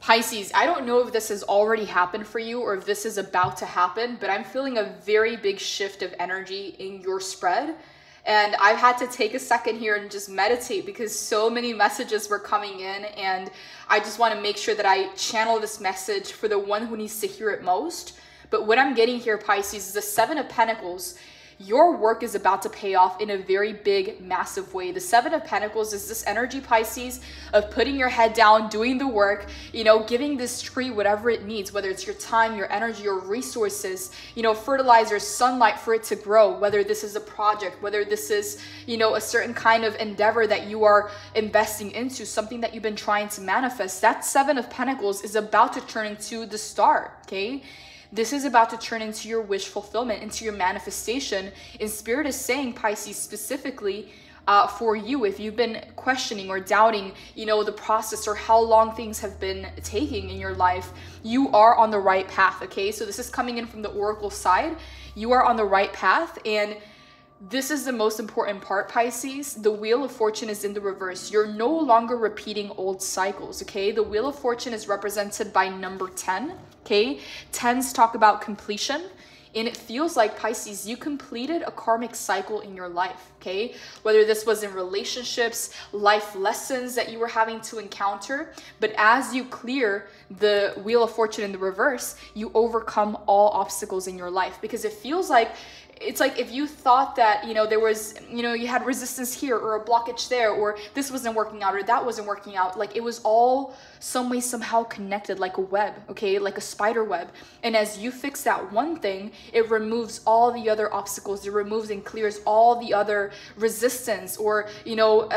Pisces, I don't know if this has already happened for you or if this is about to happen, but I'm feeling a very big shift of energy in your spread. And I've had to take a second here and just meditate because so many messages were coming in, and I just want to make sure that I channel this message for the one who needs to hear it most. But what I'm getting here, Pisces, is the Seven of Pentacles. Your work is about to pay off in a very big, massive way. The Seven of Pentacles is this energy, Pisces, of putting your head down, doing the work, you know, giving this tree whatever it needs, whether it's your time, your energy, your resources, you know, fertilizer, sunlight for it to grow, whether this is a project, whether this is, you know, a certain kind of endeavor that you are investing into, something that you've been trying to manifest. That Seven of Pentacles is about to turn into the Star, okay? This is about to turn into your wish fulfillment, into your manifestation. And Spirit is saying, Pisces, specifically for you, if you've been questioning or doubting, you know, the process or how long things have been taking in your life, you are on the right path, okay? So this is coming in from the Oracle side. You are on the right path, and this is the most important part, Pisces. The Wheel of Fortune is in the reverse. You're no longer repeating old cycles, okay? The Wheel of Fortune is represented by number 10, okay? 10s talk about completion. And it feels like, Pisces, you completed a karmic cycle in your life, okay? Whether this was in relationships, life lessons that you were having to encounter. But as you clear the Wheel of Fortune in the reverse, you overcome all obstacles in your life. Because it feels like, it's like if you thought that, you know, there was, you know, you had resistance here or a blockage there, or this wasn't working out or that wasn't working out, like it was all some way, somehow connected, like a web, okay, like a spider web. And as you fix that one thing, it removes all the other obstacles. It removes and clears all the other resistance or, you know,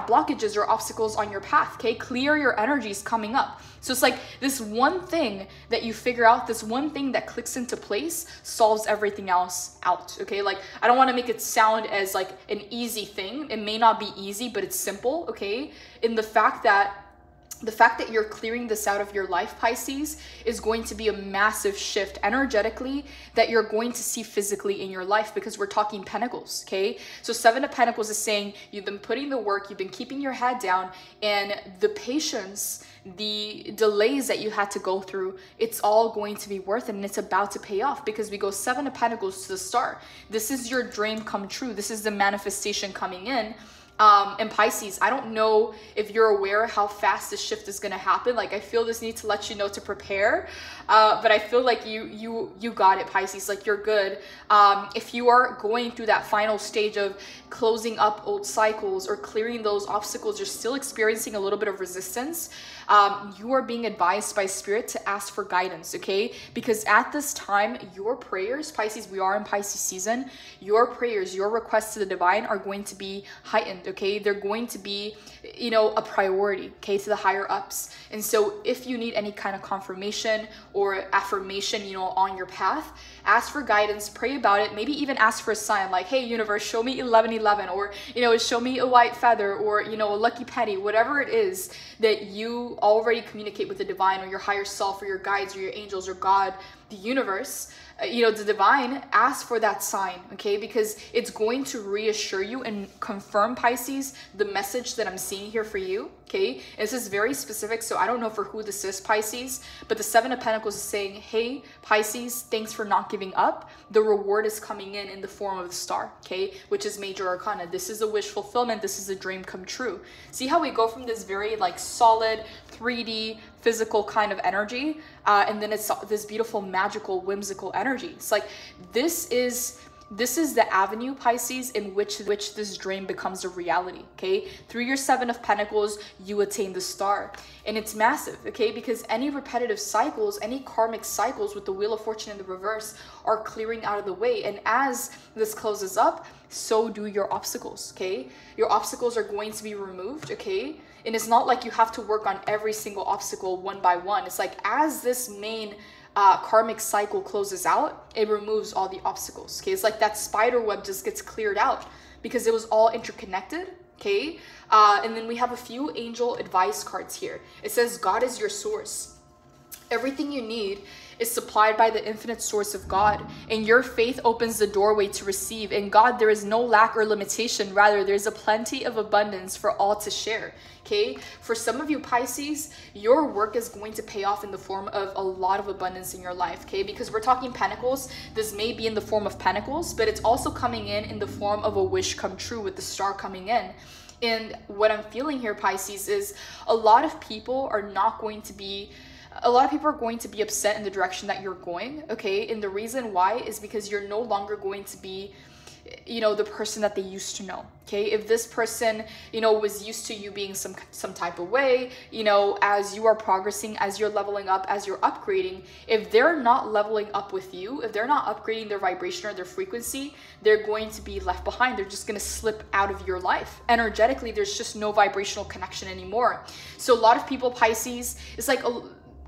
blockages or obstacles on your path, okay? Clear your energies coming up. So it's like this one thing that you figure out, this one thing that clicks into place solves everything else out, okay? Like, I don't want to make it sound as like an easy thing. It may not be easy, but it's simple, okay? In the fact that you're clearing this out of your life, Pisces, is going to be a massive shift energetically that you're going to see physically in your life, because we're talking pentacles, okay? So Seven of Pentacles is saying you've been putting the work, you've been keeping your head down, and the patience, the delays that you had to go through, it's all going to be worth it, and it's about to pay off, because we go Seven of Pentacles to the Star. This is your dream come true. This is the manifestation coming in. And Pisces, I don't know if you're aware how fast this shift is going to happen. Like, I feel this need to let you know to prepare. But I feel like you got it, Pisces. Like, you're good. If you are going through that final stage of closing up old cycles or clearing those obstacles, you're still experiencing a little bit of resistance. You are being advised by Spirit to ask for guidance, okay? Because at this time, your prayers, Pisces, we are in Pisces season, your prayers, your requests to the divine are going to be heightened, okay? They're going to be, you know, a priority, okay, to the higher ups. And so if you need any kind of confirmation or affirmation, you know, on your path, ask for guidance, pray about it, maybe even ask for a sign like, hey, universe, show me 1111, or, you know, show me a white feather, or, you know, a lucky penny, whatever it is that you already communicate with the divine or your higher self or your guides or your angels or God, the universe, you know, the divine. Ask for that sign, okay? Because it's going to reassure you and confirm, Pisces, the message that I'm seeing here for you, okay? And this is very specific, so I don't know for who this is, Pisces, but the Seven of Pentacles is saying, hey, Pisces, thanks for not giving up. The reward is coming in the form of the Star, okay? Which is major arcana. This is a wish fulfillment. This is a dream come true. See how we go from this very like solid 3D physical kind of energy, and then it's this beautiful, magical, whimsical energy. It's like this is the avenue, Pisces, in which this dream becomes a reality, okay? Through your Seven of Pentacles, you attain the Star. And it's massive, okay? Because any repetitive cycles, any karmic cycles with the Wheel of Fortune in the reverse are clearing out of the way. And as this closes up, so do your obstacles, okay? Your obstacles are going to be removed, okay? And it's not like you have to work on every single obstacle one by one. It's like as this main karmic cycle closes out, it removes all the obstacles, okay? It's like that spider web just gets cleared out because it was all interconnected, okay? And then we have a few angel advice cards here. It says God is your source. Everything you need is supplied by the infinite source of God, and your faith opens the doorway to receive. In God, there is no lack or limitation. Rather, there's a plenty of abundance for all to share. Okay, for some of you Pisces, your work is going to pay off in the form of a lot of abundance in your life. Okay, because we're talking pentacles, this may be in the form of pentacles, but it's also coming in the form of a wish come true with the star coming in. And what I'm feeling here, Pisces, is a lot of people are going to be upset in the direction that you're going, okay? And the reason why is because you're no longer going to be, you know, the person that they used to know, okay? If this person, you know, was used to you being some type of way, you know, as you are progressing, as you're leveling up, as you're upgrading, if they're not leveling up with you, if they're not upgrading their vibration or their frequency, they're going to be left behind. They're just going to slip out of your life. Energetically, there's just no vibrational connection anymore. So a lot of people, Pisces, it's like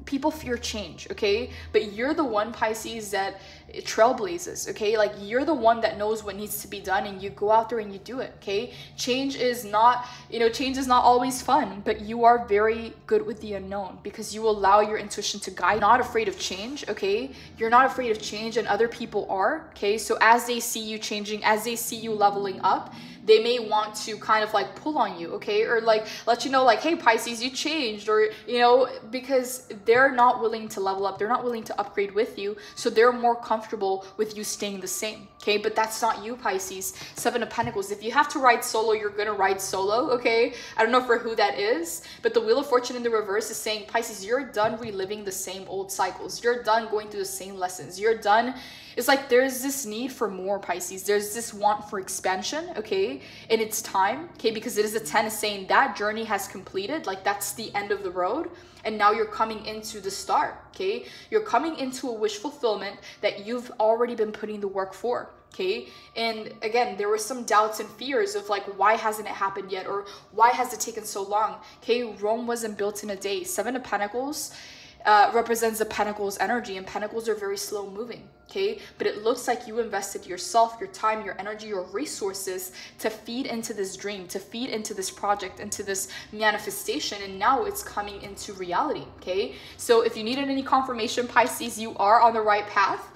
people fear change, okay? But you're the one, Pisces, that trailblazes, okay? Like, you're the one that knows what needs to be done, and you go out there and you do it, okay? Change is not, you know, change is not always fun, but you are very good with the unknown because you allow your intuition to guide. You're not afraid of change, okay? You're not afraid of change, and other people are, okay? So as they see you changing, as they see you leveling up, they may want to kind of like pull on you, okay? Or like let you know like, hey Pisces, you changed, or, you know, because they're not willing to level up. They're not willing to upgrade with you. So they're more comfortable with you staying the same, okay? But that's not you, Pisces. Seven of Pentacles. If you have to ride solo, you're gonna ride solo, okay? I don't know for who that is, but the Wheel of Fortune in the reverse is saying, Pisces, you're done reliving the same old cycles. You're done going through the same lessons. You're done. It's like there's this need for more, Pisces. There's this want for expansion, okay? And it's time, okay? Because it is a 10 saying that journey has completed. Like, that's the end of the road. And now you're coming into the start, okay? You're coming into a wish fulfillment that you've already been putting the work for, okay? And again, there were some doubts and fears of like, why hasn't it happened yet? Or why has it taken so long? Okay, Rome wasn't built in a day. Seven of Pentacles represents the Pentacles energy, and Pentacles are very slow moving, okay? But it looks like you invested yourself, your time, your energy, your resources to feed into this dream, to feed into this project, into this manifestation, and now it's coming into reality, okay? So if you needed any confirmation, Pisces, you are on the right path.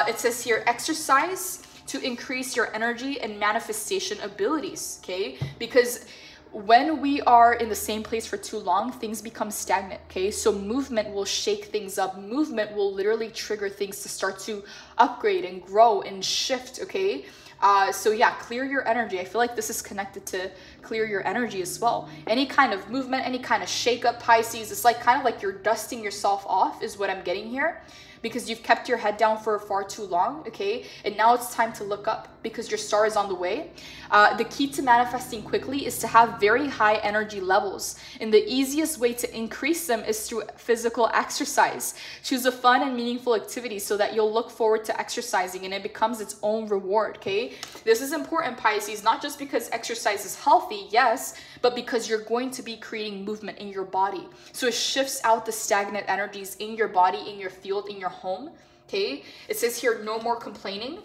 It says here, exercise to increase your energy and manifestation abilities, okay? Because when we are in the same place for too long, things become stagnant, okay? So movement will shake things up. Movement will literally trigger things to start to upgrade and grow and shift, okay? So yeah, clear your energy. I feel like this is connected to clear your energy as well. Any kind of movement, any kind of shake up, Pisces, it's like kind of like you're dusting yourself off is what I'm getting here, because you've kept your head down for far too long, okay? And now it's time to look up because your star is on the way. The key to manifesting quickly is to have very high energy levels. And the easiest way to increase them is through physical exercise. Choose a fun and meaningful activity so that you'll look forward to exercising and it becomes its own reward, okay? This is important, Pisces, not just because exercise is healthy, yes, but because you're going to be creating movement in your body. So it shifts out the stagnant energies in your body, in your field, in your home, okay? It says here, no more complaining.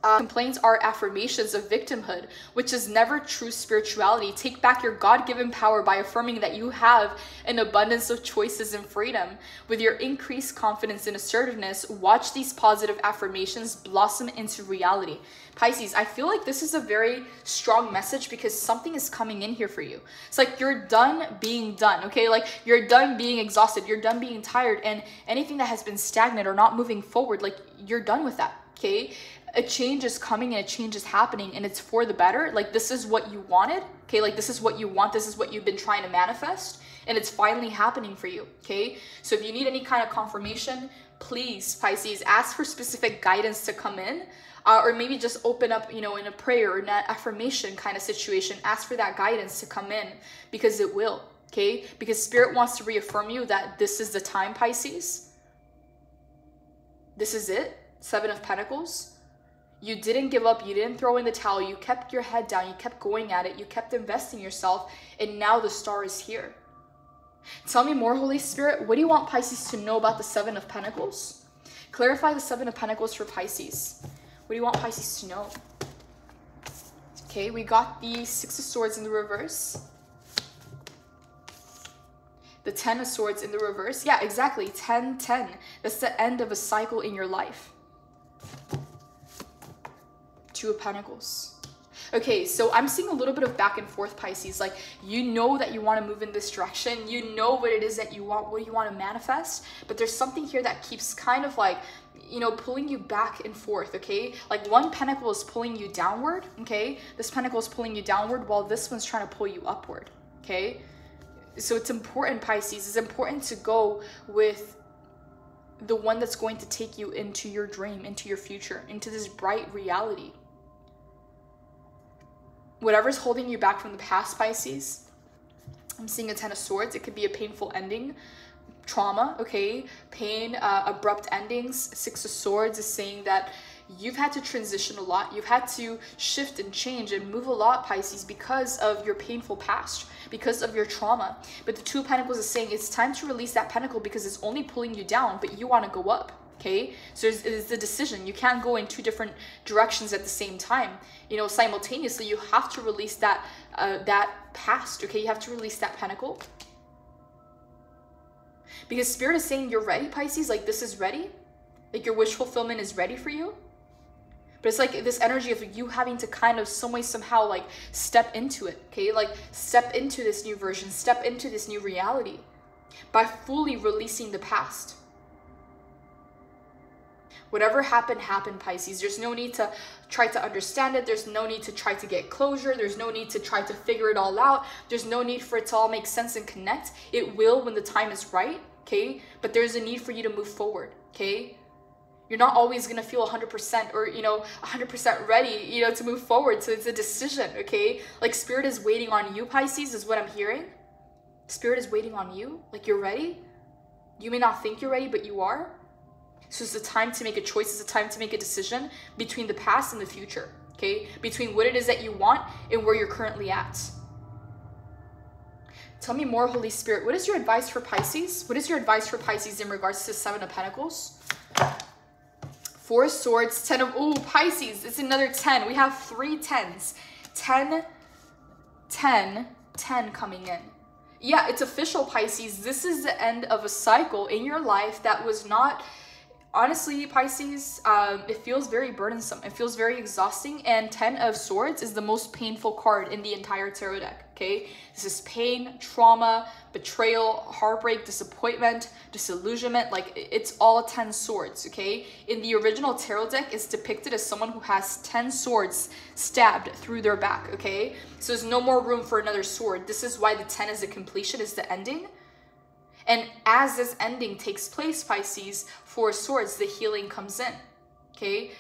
Complaints are affirmations of victimhood, which is never true spirituality. Take back your God-given power by affirming that you have an abundance of choices and freedom. With your increased confidence and assertiveness, watch these positive affirmations blossom into reality. Pisces, I feel like this is a very strong message because something is coming in here for you. It's like you're done being done, okay? Like you're done being exhausted, you're done being tired, and anything that has been stagnant or not moving forward, like you're done with that, okay? A change is coming and a change is happening and it's for the better. Like this is what you wanted, okay? Like this is what you want, this is what you've been trying to manifest, and it's finally happening for you, okay? So if you need any kind of confirmation, please, Pisces, ask for specific guidance to come in, or maybe just open up, you know, in a prayer or in an affirmation kind of situation, ask for that guidance to come in because it will, okay? Because Spirit wants to reaffirm you that this is the time, Pisces. This is it. Seven of Pentacles. You didn't give up, you didn't throw in the towel, you kept your head down, you kept going at it, you kept investing yourself, and now the star is here. Tell me more, Holy Spirit. What do you want Pisces to know about the Seven of Pentacles? Clarify the Seven of Pentacles for Pisces. What do you want Pisces to know? Okay, we got the Six of Swords in the reverse. The The 10 of Swords in the reverse. Yeah, exactly. 10, 10. That's the end of a cycle in your life. 2 of Pentacles. Okay, so I'm seeing a little bit of back and forth, Pisces. Like, you know that you want to move in this direction. You know what it is that you want, what you want to manifest. But there's something here that keeps kind of like, you know, pulling you back and forth, okay? Like, one pentacle is pulling you downward, okay? This pentacle is pulling you downward while this one's trying to pull you upward, okay? So it's important, Pisces. It's important to go with the one that's going to take you into your dream, into your future, into this bright reality. Whatever's holding you back from the past, Pisces, I'm seeing a 10 of Swords. It could be a painful ending, trauma, okay? Pain, abrupt endings. 6 of Swords is saying that you've had to transition a lot. You've had to shift and change and move a lot, Pisces, because of your painful past, because of your trauma. But the 2 of Pentacles is saying it's time to release that pentacle because it's only pulling you down, but you want to go up. Okay, so it's the decision. You can't go in 2 different directions at the same time. You know, simultaneously, you have to release that that past. Okay, you have to release that pentacle because Spirit is saying you're ready, Pisces. Like, this is ready. Like, your wish fulfillment is ready for you. But it's like this energy of you having to kind of some way, somehow, like, step into it. Okay, like, step into this new version, step into this new reality by fully releasing the past. Whatever happened, happened, Pisces. There's no need to try to understand it. There's no need to try to get closure. There's no need to try to figure it all out. There's no need for it to all make sense and connect. It will when the time is right, okay? But there's a need for you to move forward, okay? You're not always going to feel 100% or, you know, 100% ready, you know, to move forward. So it's a decision, okay? Like, Spirit is waiting on you, Pisces, is what I'm hearing. Spirit is waiting on you. Like, you're ready. You may not think you're ready, but you are. So it's the time to make a choice. It's the time to make a decision between the past and the future, okay? Between what it is that you want and where you're currently at. Tell me more, Holy Spirit. What is your advice for Pisces? What is your advice for Pisces in regards to 7 of Pentacles? 4 of Swords, 10 of, oh, Pisces. It's another 10. We have 3 10s. 10, 10, 10 coming in. Yeah, it's official, Pisces. This is the end of a cycle in your life that was not... Honestly, Pisces, it feels very burdensome. It feels very exhausting. And 10 of Swords is the most painful card in the entire tarot deck, okay? This is pain, trauma, betrayal, heartbreak, disappointment, disillusionment. Like, it's all 10 swords, okay? In the original tarot deck, it's depicted as someone who has 10 swords stabbed through their back, okay? So there's no more room for another sword. This is why the 10 is the completion, is the ending. And as this ending takes place, Pisces, 4 Swords, the healing comes in, okay?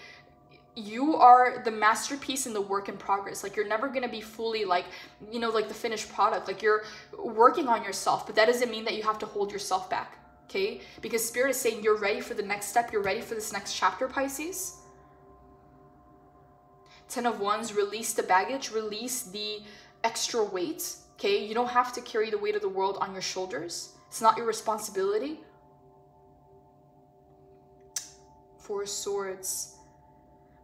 You are the masterpiece in the work in progress. Like, you're never going to be fully, like, you know, like the finished product. Like, you're working on yourself, but that doesn't mean that you have to hold yourself back, okay? Because Spirit is saying you're ready for the next step. You're ready for this next chapter, Pisces. 10 of Wands, release the baggage, release the extra weight, okay? You don't have to carry the weight of the world on your shoulders. It's not your responsibility. 4 Swords.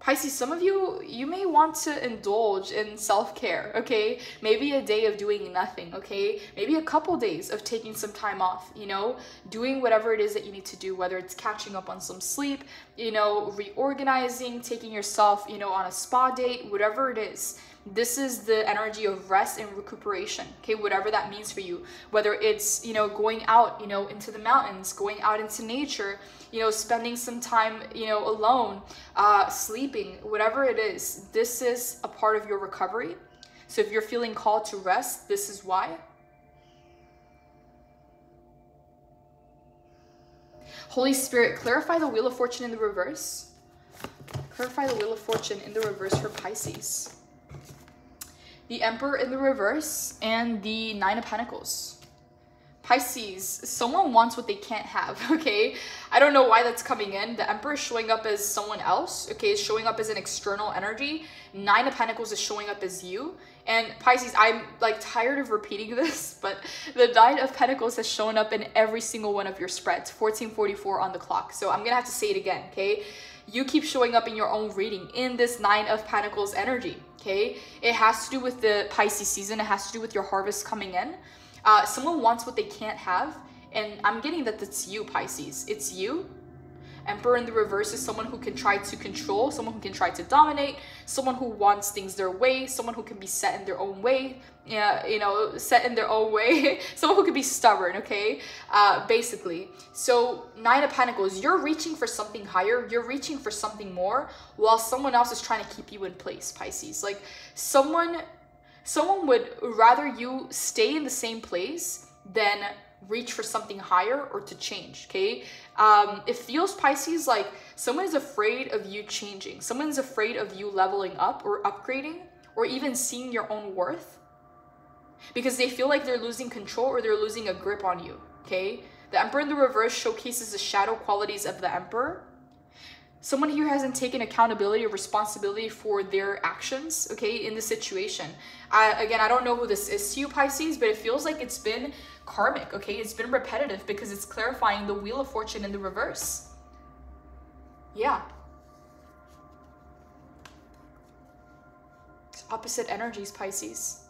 Pisces, some of you, you may want to indulge in self-care, okay? Maybe a day of doing nothing, okay? Maybe a couple days of taking some time off, you know? Doing whatever it is that you need to do, whether it's catching up on some sleep, you know, reorganizing, taking yourself, you know, on a spa date, whatever it is. This is the energy of rest and recuperation, okay? Whatever that means for you. Whether it's, you know, going out, you know, into the mountains, going out into nature, you know, spending some time, you know, alone, sleeping, whatever it is, this is a part of your recovery. So if you're feeling called to rest, this is why. Holy Spirit, clarify the Wheel of Fortune in the reverse. Clarify the Wheel of Fortune in the reverse for Pisces. The Emperor in the reverse and the 9 of Pentacles. Pisces, someone wants what they can't have, okay? I don't know why that's coming in. The Emperor is showing up as someone else, okay? It's showing up as an external energy. 9 of Pentacles is showing up as you. And Pisces, I'm like tired of repeating this, but the 9 of Pentacles has shown up in every single one of your spreads. 1444 on the clock. So I'm gonna have to say it again, okay? You keep showing up in your own reading in this 9 of Pentacles energy, okay? It has to do with the Pisces season. It has to do with your harvest coming in. Someone wants what they can't have, and I'm getting that it's you, Pisces. It's you. Emperor in the reverse is someone who can try to control, someone who can try to dominate, someone who wants things their way, someone who can be set in their own way, set in their own way, someone who can be stubborn, okay? Basically. So 9 of Pentacles, you're reaching for something higher, you're reaching for something more, while someone else is trying to keep you in place, Pisces. Like someone would rather you stay in the same place than reach for something higher or to change, okay? It feels, Pisces, like someone is afraid of you changing. Someone's afraid of you leveling up or upgrading or even seeing your own worth because they feel like they're losing control or they're losing a grip on you, okay? The Emperor in the reverse showcases the shadow qualities of the Emperor. Someone here hasn't taken accountability or responsibility for their actions, okay, in the situation. Again, I don't know who this is to you, Pisces, but it feels like it's been karmic, okay? It's been repetitive because it's clarifying the Wheel of Fortune in the reverse. Yeah. It's opposite energies, Pisces.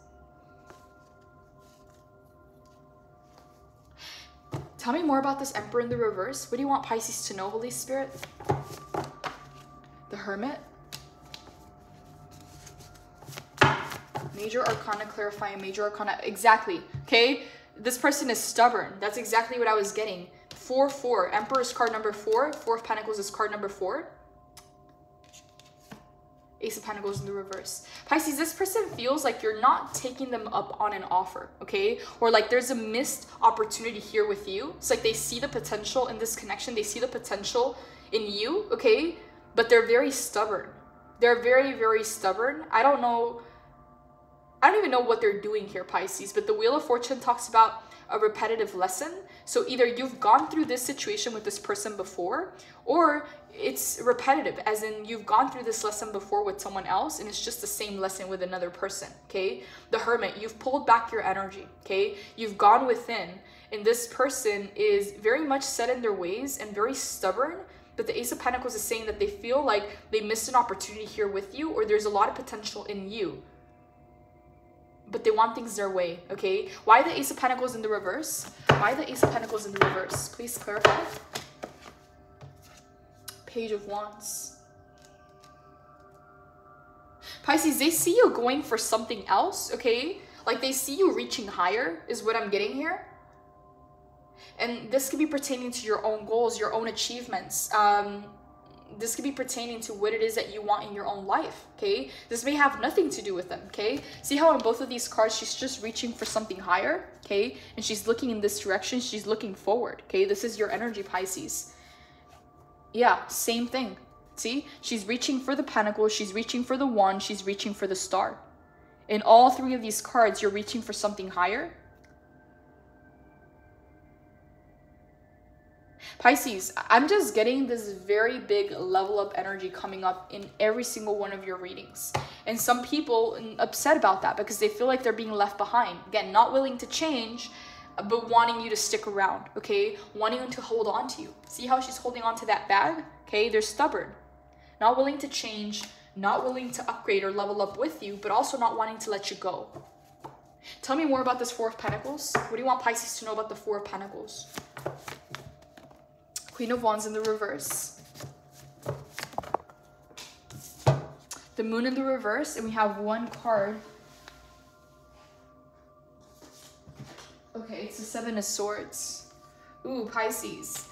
Tell me more about this Emperor in the reverse. What do you want Pisces to know, Holy Spirit? The Hermit. Major Arcana clarifying, Major Arcana. Exactly. Okay? This person is stubborn. That's exactly what I was getting. 4-4. Emperor is card number 4. 4 of Pentacles is card number 4. Ace of Pentacles in the reverse. Pisces, this person feels like you're not taking them up on an offer, okay? Or like there's a missed opportunity here with you. It's like they see the potential in this connection. They see the potential in you, okay? But they're very stubborn. They're very, very stubborn. I don't even know what they're doing here, Pisces, but the Wheel of Fortune talks about a repetitive lesson. So either you've gone through this situation with this person before, or it's repetitive, as in you've gone through this lesson before with someone else, and it's just the same lesson with another person, okay? The Hermit, you've pulled back your energy, okay? You've gone within, and this person is very much set in their ways and very stubborn, but the Ace of Pentacles is saying that they feel like they missed an opportunity here with you, or there's a lot of potential in you, but they want things their way, okay? Why the Ace of Pentacles in the reverse? Why the Ace of Pentacles in the reverse? Please clarify. Page of Wands. Pisces, they see you going for something else, okay? Like they see you reaching higher is what I'm getting here. And this could be pertaining to your own goals, your own achievements. This could be pertaining to what it is that you want in your own life, okay? This may have nothing to do with them, okay? See how in both of these cards, she's just reaching for something higher, okay? And she's looking in this direction. She's looking forward, okay? This is your energy, Pisces. Yeah, same thing. See? She's reaching for the Pentacle. She's reaching for the Wand. She's reaching for the Star. In all 3 of these cards, you're reaching for something higher. Pisces, I'm just getting this very big level up energy coming up in every single one of your readings. And some people are upset about that because they feel like they're being left behind. Again, not willing to change, but wanting you to stick around, okay? Wanting them to hold on to you. See how she's holding on to that bag? Okay, they're stubborn. Not willing to change, not willing to upgrade or level up with you, but also not wanting to let you go. Tell me more about this 4 of Pentacles. What do you want Pisces to know about the 4 of Pentacles? Queen of Wands in the reverse. The Moon in the reverse, and we have 1 card. Okay, it's the 7 of Swords. Ooh, Pisces.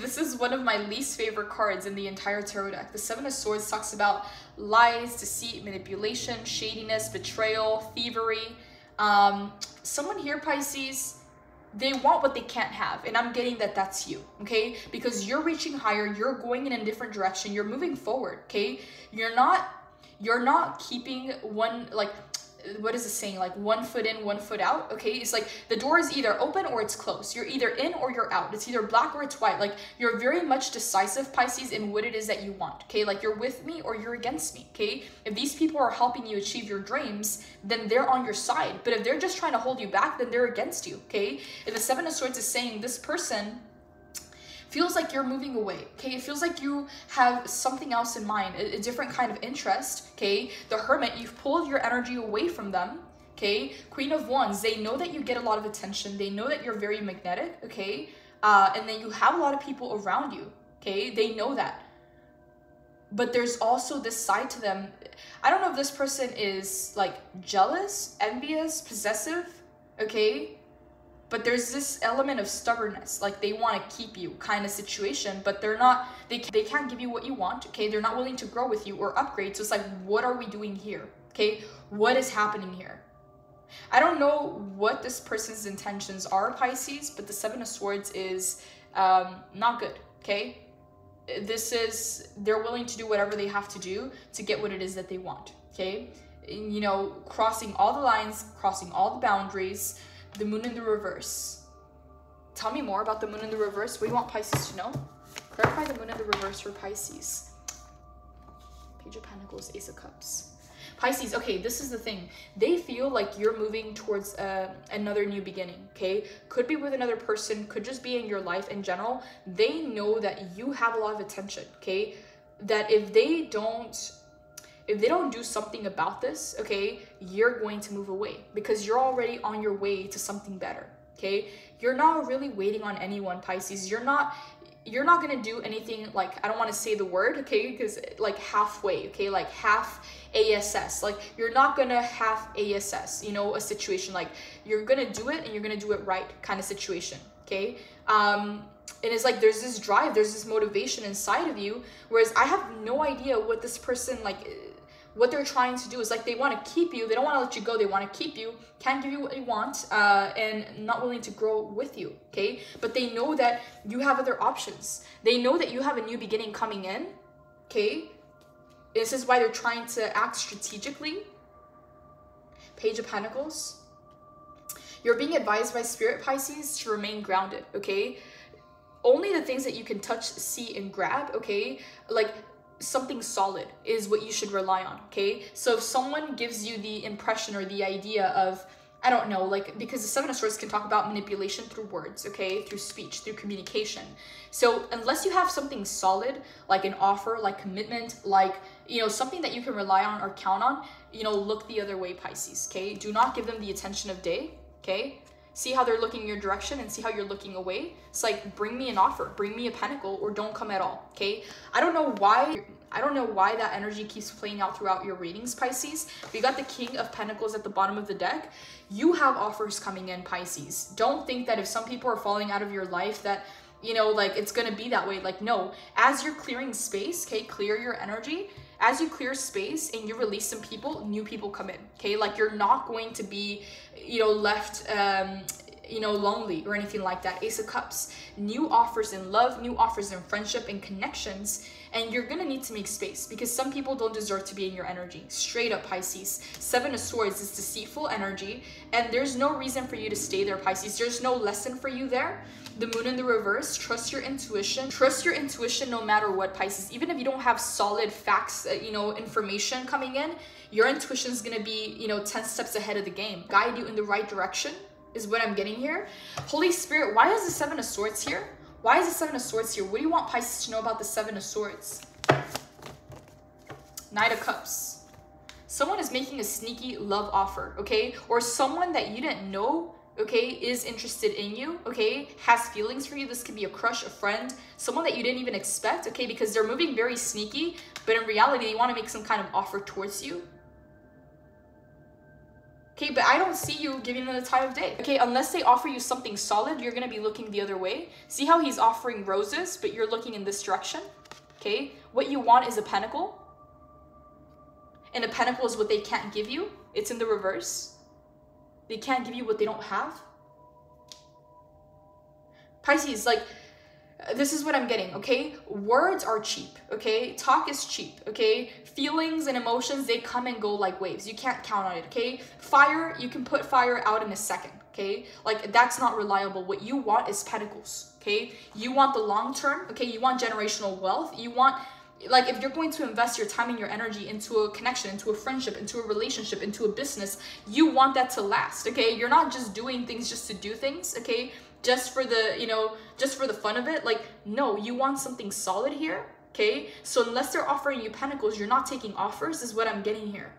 This is one of my least favorite cards in the entire tarot deck. The 7 of Swords talks about lies, deceit, manipulation, shadiness, betrayal, thievery. Someone here, Pisces, they want what they can't have, and I'm getting that that's you, okay? Because you're reaching higher, you're going in a different direction, you're moving forward, okay? You're not keeping one, like, what is it saying? Like 1 foot in, 1 foot out, okay? It's like the door is either open or it's closed. You're either in or you're out. It's either black or it's white. Like you're very much decisive, Pisces, in what it is that you want, okay? Like you're with me or you're against me, okay? If these people are helping you achieve your dreams, then they're on your side. But if they're just trying to hold you back, then they're against you, okay? And the 7 of Swords is saying this person feels like you're moving away, okay? It feels like you have something else in mind, a different kind of interest, okay? The Hermit, you've pulled your energy away from them, okay? Queen of Wands, they know that you get a lot of attention. They know that you're very magnetic, okay? And then you have a lot of people around you, okay? They know that. But there's also this side to them. I don't know if this person is like jealous, envious, possessive, okay? But there's this element of stubbornness, like they want to keep you kind of situation, but they're not, they can't give you what you want, okay? They're not willing to grow with you or upgrade. So it's like, what are we doing here, okay? What is happening here? I don't know what this person's intentions are, Pisces, but the Seven of Swords is not good, okay? This is, they're willing to do whatever they have to do to get what it is that they want, okay? You know, crossing all the lines, crossing all the boundaries. The Moon in the reverse. Tell me more about the Moon in the reverse. What do you want Pisces to know? Clarify the Moon in the reverse for Pisces. Page of Pentacles, Ace of Cups. Pisces, okay, this is the thing. They feel like you're moving towards another new beginning, okay? Could be with another person, could just be in your life in general. They know that you have a lot of attention, okay? That if they don't do something about this, okay, you're going to move away because you're already on your way to something better, okay? You're not really waiting on anyone, Pisces. You're not gonna do anything, like, I don't want to say the word, okay, because like halfway, okay, like half ASS, like you're not gonna half ASS, you know, a situation, like you're gonna do it and you're gonna do it right kind of situation, okay? And it's like there's this drive, there's this motivation inside of you, whereas I have no idea what this person, like, what they're trying to do. Is like they want to keep you, they don't want to let you go, they want to keep you, can't give you what you want, and not willing to grow with you, okay? But they know that you have other options. They know that you have a new beginning coming in, okay? This is why they're trying to act strategically. Page of Pentacles. You're being advised by Spirit, Pisces, to remain grounded, okay? Only the things that you can touch, see, and grab, okay? Like, something solid is what you should rely on, okay? So if someone gives you the impression or the idea of, I don't know, like, because the Seven of Swords can talk about manipulation through words, okay? Through speech, through communication. So unless you have something solid, like an offer, like commitment, like, you know, something that you can rely on or count on, you know, look the other way, Pisces, okay? Do not give them the attention of day, okay? See how they're looking in your direction and see how you're looking away. It's like, bring me an offer, bring me a pentacle, or don't come at all, okay? I don't know why that energy keeps playing out throughout your readings, Pisces. We got the King of Pentacles at the bottom of the deck. You have offers coming in, Pisces. Don't think that if some people are falling out of your life that, you know, like, it's gonna be that way. Like, no. As you're clearing space, okay, clear your energy. As you clear space and you release some people, new people come in, okay? Like, you're not going to be, you know, left, you know, lonely or anything like that. Ace of Cups. New offers in love, new offers in friendship and connections. And you're gonna need to make space because some people don't deserve to be in your energy. Straight up, Pisces. Seven of Swords is deceitful energy, and there's no reason for you to stay there, Pisces. There's no lesson for you there. The Moon in the reverse. Trust your intuition. Trust your intuition no matter what, Pisces. Even if you don't have solid facts, you know, information coming in, your intuition is gonna be, you know, 10 steps ahead of the game. Guide you in the right direction is what I'm getting here. Holy Spirit, why is the Seven of Swords here? Why is the Seven of Swords here? What do you want Pisces to know about the Seven of Swords? Knight of Cups. Someone is making a sneaky love offer, okay? Or someone that you didn't know, okay, is interested in you, okay? Has feelings for you. This could be a crush, a friend, someone that you didn't even expect, okay? Because they're moving very sneaky, but in reality, they want to make some kind of offer towards you. Okay, but I don't see you giving them the time of day. Okay, unless they offer you something solid, you're gonna be looking the other way. See how he's offering roses, but you're looking in this direction? Okay, what you want is a pentacle. And a pentacle is what they can't give you. It's in the reverse. They can't give you what they don't have. Pisces, like, this is what I'm getting, okay? Words are cheap, okay? Talk is cheap, okay? Feelings and emotions, they come and go like waves. You can't count on it, okay? Fire, you can put fire out in a second, okay? Like, that's not reliable. What you want is pentacles, okay? You want the long term, okay? You want generational wealth. You want, like, if you're going to invest your time and your energy into a connection, into a friendship, into a relationship, into a business, you want that to last, okay? You're not just doing things just to do things, okay? Just for the, you know, just for the fun of it. Like, no, you want something solid here, okay? So unless they're offering you pentacles, you're not taking offers, is what I'm getting here.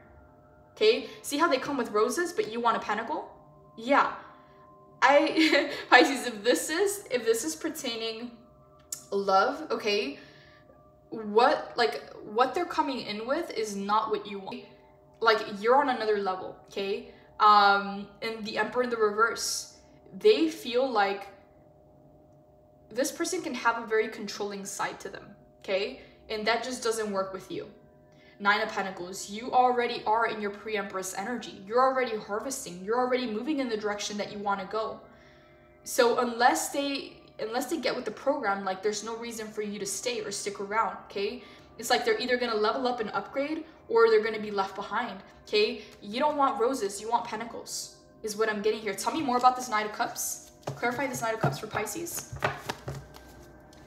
okay? See how they come with roses, but you want a pentacle? Yeah. Pisces, if this is pertaining love, okay, what they're coming in with is not what you want. Like, you're on another level, okay? And the Emperor in the reverse, they feel like this person can have a very controlling side to them, okay? And that just doesn't work with you. Nine of Pentacles, you already are in your pre-Empress energy. You're already harvesting. You're already moving in the direction that you want to go. So unless they get with the program, like, there's no reason for you to stay or stick around, okay? It's like they're either going to level up and upgrade, or they're going to be left behind, okay? You don't want roses, you want pentacles, is what I'm getting here. Tell me more about this Knight of Cups. Clarify this Knight of Cups for Pisces.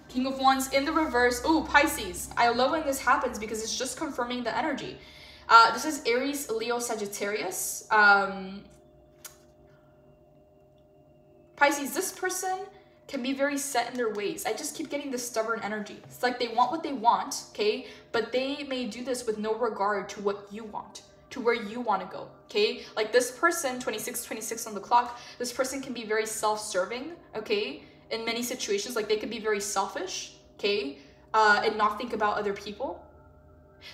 King of Wands in the reverse. Oh, Pisces. I love when this happens because it's just confirming the energy. This is Aries, Leo, Sagittarius. Pisces, this person can be very set in their ways. I just keep getting this stubborn energy. It's like they want what they want, okay? But they may do this with no regard to what you want, to where you want to go, okay? Like this person, 26 on the clock, this person can be very self-serving, okay? In many situations, like they could be very selfish, okay? And not think about other people.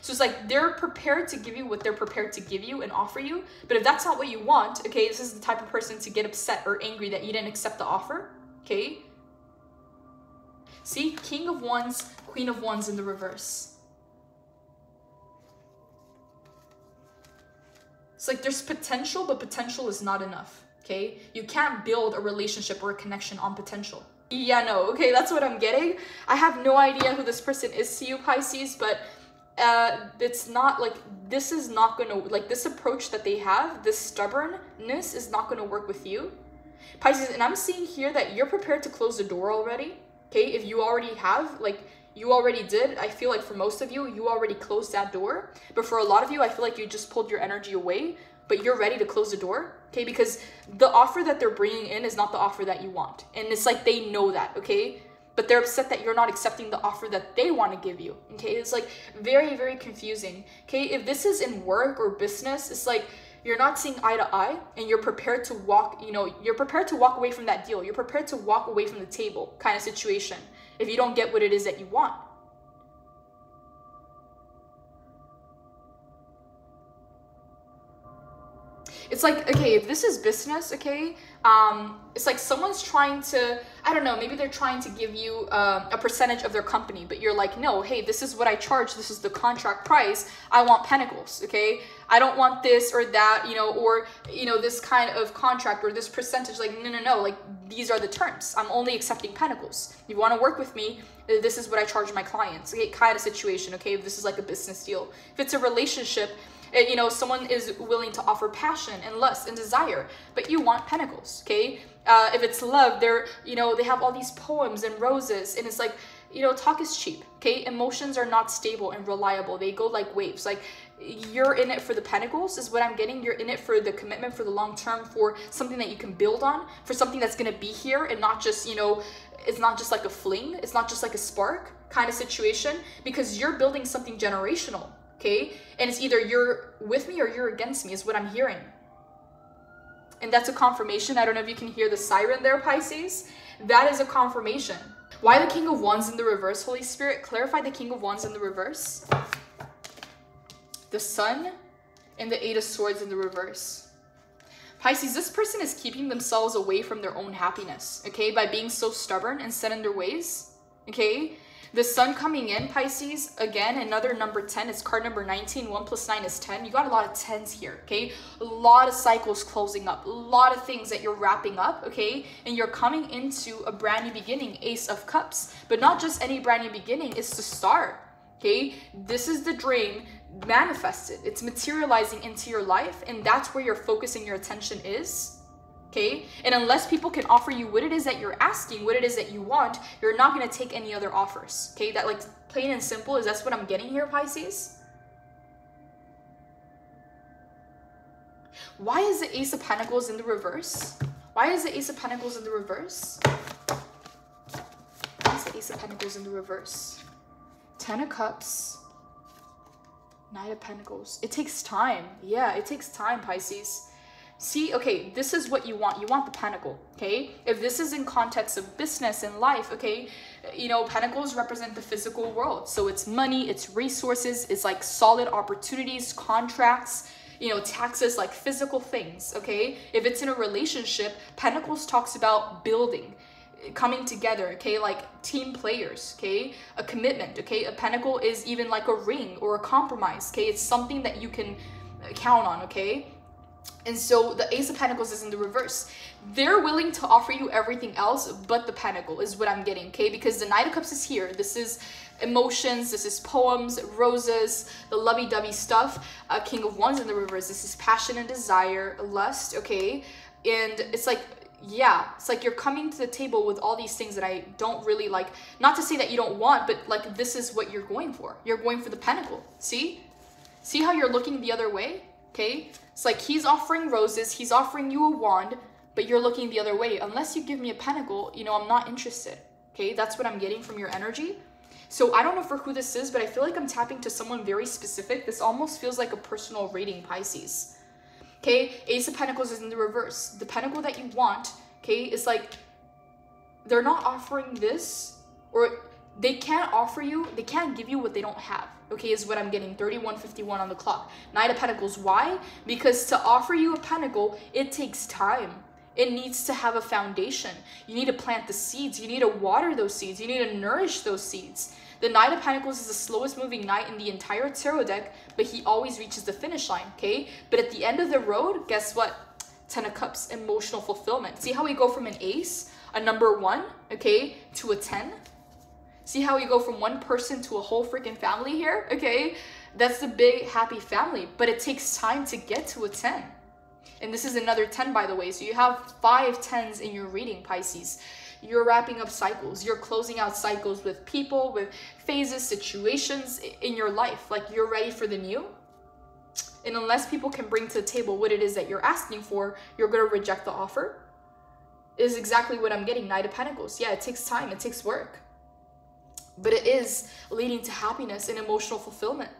So it's like they're prepared to give you what they're prepared to give you and offer you. But if that's not what you want, okay, this is the type of person to get upset or angry that you didn't accept the offer, okay? See, King of Wands, Queen of Wands in the reverse. It's like there's potential, but potential is not enough, okay? You can't build a relationship or a connection on potential. Yeah, no, okay, that's what I'm getting. I have no idea who this person is to you, Pisces, but it's not like, this is not gonna, like this approach that they have, this stubbornness is not gonna work with you, Pisces. And I'm seeing here that you're prepared to close the door already, okay? If you already have, like, you already did. I feel like for most of you, you already closed that door. But for a lot of you, I feel like you just pulled your energy away, but you're ready to close the door, okay? Because the offer that they're bringing in is not the offer that you want. And it's like they know that, okay? But they're upset that you're not accepting the offer that they want to give you, okay? It's like very, very confusing, okay? If this is in work or business, it's like you're not seeing eye to eye and you're prepared to walk, you know, you're prepared to walk away from that deal. You're prepared to walk away from the table kind of situation if you don't get what it is that you want. It's like, okay, if this is business, okay, it's like someone's trying to, I don't know, maybe they're trying to give you a percentage of their company, but you're like, no, hey, this is what I charge. This is the contract price. I want pentacles, okay? I don't want this or that, you know, or, you know, this kind of contract or this percentage. Like, no, like, these are the terms. I'm only accepting pentacles. If you want to work with me, this is what I charge my clients, okay? Kind of situation, okay? If this is like a business deal. If it's a relationship, you know, someone is willing to offer passion and lust and desire, but you want pentacles, okay? If it's love, they're, you know, they have all these poems and roses, and it's like, you know, talk is cheap, okay? Emotions are not stable and reliable. They go like waves. Like, you're in it for the pentacles is what I'm getting. You're in it for the commitment, for the long term, for something that you can build on, for something that's going to be here and not just, you know, it's not just like a fling. It's not just like a spark kind of situation, because you're building something generational. Okay, and it's either you're with me or you're against me is what I'm hearing. And that's a confirmation. I don't know if you can hear the siren there, Pisces. That is a confirmation. Why the King of Wands in the reverse, Holy Spirit? Clarify the King of Wands in the reverse. The Sun and the Eight of Swords in the reverse. Pisces, this person is keeping themselves away from their own happiness, okay, by being so stubborn and set in their ways, okay? The Sun coming in, Pisces, again, another number 10. It's card number 19. 1 plus 9 is 10. You got a lot of 10s here, okay? A lot of cycles closing up. A lot of things that you're wrapping up, okay? And you're coming into a brand new beginning, Ace of Cups. But not just any brand new beginning. It's the start, okay? This is the dream manifested. It's materializing into your life. And that's where your focus and your attention is. Okay, and unless people can offer you what it is that you're asking, what it is that you want, you're not going to take any other offers. Okay, that, like, plain and simple, is that's what I'm getting here, Pisces. Why is the Ace of Pentacles in the reverse? Why is the Ace of Pentacles in the reverse? Why is the Ace of Pentacles in the reverse? 10 of Cups, Knight of Pentacles. It takes time. Yeah, it takes time, Pisces. See, okay, this is what you want. You want the Pentacle, okay? If this is in context of business and life, okay, you know, Pentacles represent the physical world. So it's money, it's resources, it's like solid opportunities, contracts, you know, taxes, like physical things, okay? If it's in a relationship, Pentacles talks about building, coming together, okay, like team players, okay, a commitment, okay? A Pentacle is even like a ring or a compromise, okay? It's something that you can count on, okay? And so the Ace of Pentacles is in the reverse. They're willing to offer you everything else but the Pentacle is what I'm getting, okay? Because the Knight of Cups is here. This is emotions, this is poems, roses, the lovey-dovey stuff. King of Wands in the reverse. This is passion and desire, lust, okay? And it's like, yeah, it's like you're coming to the table with all these things that I don't really like. Not to say that you don't want, but like this is what you're going for. You're going for the Pentacle. See? See how you're looking the other way? Okay? It's like he's offering roses, he's offering you a wand, but you're looking the other way. Unless you give me a Pentacle, you know, I'm not interested. Okay? That's what I'm getting from your energy. So I don't know for who this is, but I feel like I'm tapping to someone very specific. This almost feels like a personal reading, Pisces. Okay? Ace of Pentacles is in the reverse. The Pentacle that you want, okay, is like they're not offering this, or they can't offer you, they can't give you what they don't have. Okay, is what I'm getting. 31:51 on the clock. Knight of Pentacles. Why? Because to offer you a Pentacle, it takes time. It needs to have a foundation. You need to plant the seeds. You need to water those seeds. You need to nourish those seeds. The Knight of Pentacles is the slowest moving knight in the entire tarot deck, but he always reaches the finish line, okay? But at the end of the road, guess what? 10 of Cups, emotional fulfillment. See how we go from an ace, a number 1, okay, to a 10? See how we go from one person to a whole freaking family here, okay? That's the big happy family, but it takes time to get to a 10. And this is another 10, by the way. So you have 5 10s in your reading, Pisces. You're wrapping up cycles. You're closing out cycles with people, with phases, situations in your life. Like you're ready for the new. And unless people can bring to the table what it is that you're asking for, you're going to reject the offer. Is exactly what I'm getting. Knight of Pentacles. Yeah, it takes time. It takes work. But it is leading to happiness and emotional fulfillment.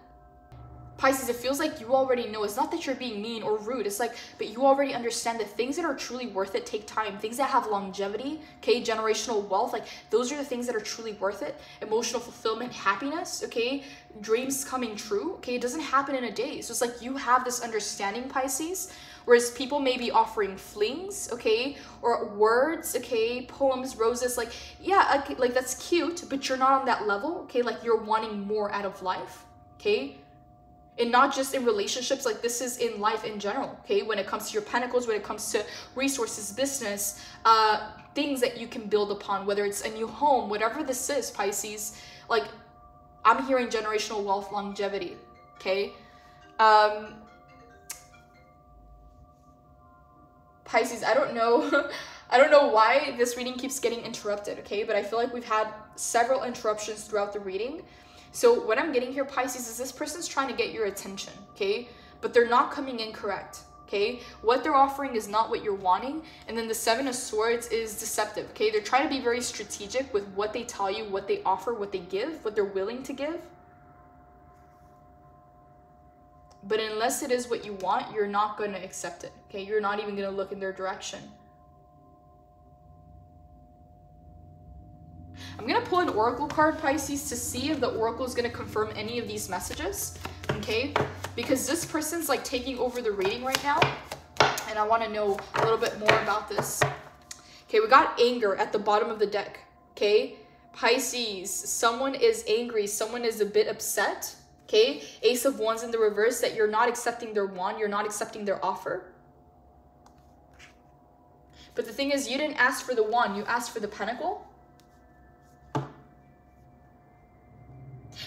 Pisces, it feels like you already know. It's not that you're being mean or rude. It's like, but you already understand that things that are truly worth it take time. Things that have longevity, okay, generational wealth, like those are the things that are truly worth it. Emotional fulfillment, happiness, okay, dreams coming true, okay, it doesn't happen in a day. So it's like you have this understanding, Pisces, whereas people may be offering flings, okay, or words, okay, poems, roses, like, yeah, okay, like that's cute, but you're not on that level, okay, like you're wanting more out of life, okay? And not just in relationships, like this is in life in general, okay? When it comes to your pentacles, when it comes to resources, business, things that you can build upon, whether it's a new home, whatever this is, Pisces, like I'm hearing generational wealth, longevity, okay? Pisces, I don't know. I don't know why this reading keeps getting interrupted, okay? But I feel like we've had several interruptions throughout the reading. So what I'm getting here, Pisces, is this person's trying to get your attention, okay? But they're not coming in correct, okay? What they're offering is not what you're wanting. And then the 7 of Swords is deceptive, okay? They're trying to be very strategic with what they tell you, what they offer, what they give, what they're willing to give. But unless it is what you want, you're not going to accept it, okay? You're not even going to look in their direction. I'm going to pull an oracle card, Pisces, to see if the oracle is going to confirm any of these messages, okay? Because this person's like taking over the reading right now, and I want to know a little bit more about this. Okay, we got anger at the bottom of the deck, okay? Pisces, someone is angry, someone is a bit upset, okay? Ace of Wands in the reverse, that you're not accepting their wand, you're not accepting their offer. But the thing is, you didn't ask for the wand, you asked for the pentacle.